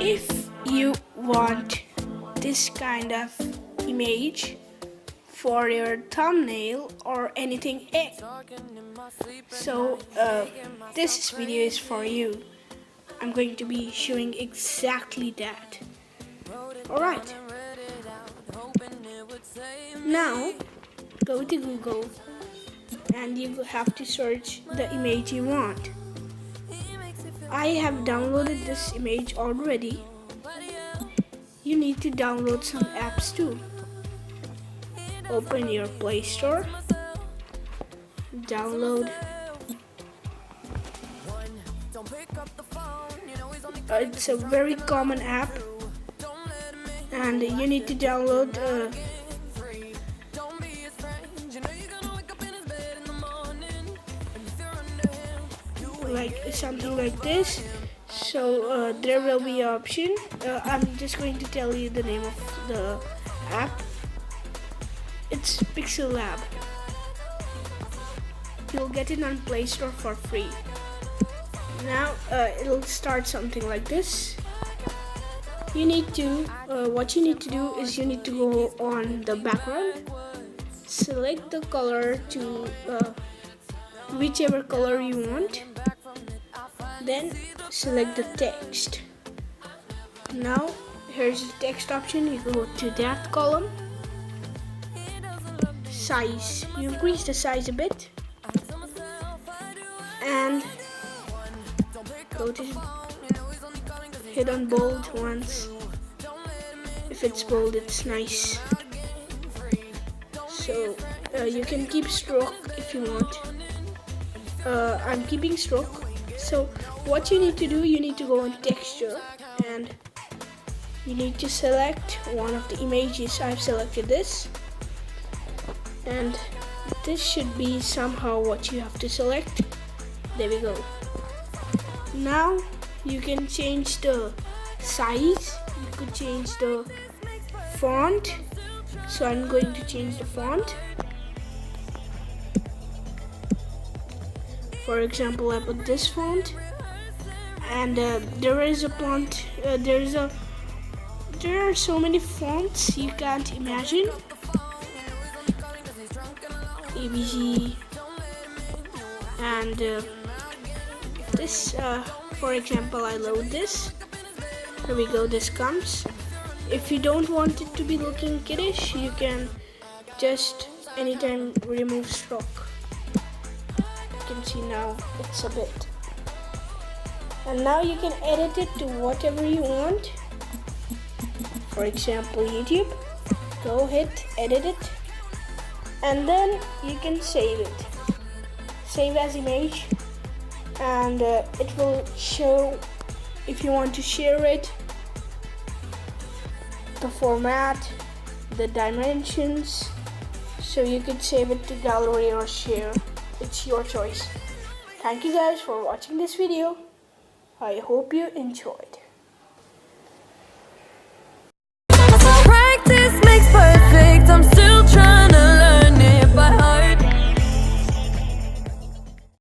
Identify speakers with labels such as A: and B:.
A: If you want this kind of image for your thumbnail or anything else, so this video is for you. I'm going to be showing exactly that. Alright, now go to Google and you have to search the image you want. I have downloaded this image already. You need to download some apps too. Open your Play Store, download. It's a very common app, and you need to download like something like this. So there will be an option. I'm just going to tell you the name of the app. It's Pixel Lab. You'll get it on Play Store for free. Now it'll start something like this. You need to what you need to do is you need to go on the background, select the color to whichever color you want, then select the text. Now here's the text option. You go to that column, size, you increase the size a bit, and go to hit on bold once. If it's bold, it's nice. So you can keep stroke if you want. I'm keeping stroke. So what you need to do, you need to go on texture and you need to select one of the images. I've selected this, and this should be somehow what you have to select. There we go. Now you can change the size, you could change the font. So I'm going to change the font. For example, I put this font, and there is a font. There are so many fonts you can't imagine. ABC, and this. For example, I load this. Here we go. This comes. If you don't want it to be looking kiddish, you can just anytime remove stroke. You can see now it's a bit. And now you can edit it to whatever you want. For example, YouTube. Go hit edit it, and then you can save it. Save as image, and it will show if you want to share it, the format, the dimensions. So you could save it to gallery or share. It's your choice. Thank you guys for watching this video. I hope you enjoyed.
B: Practice makes perfect. I'm still trying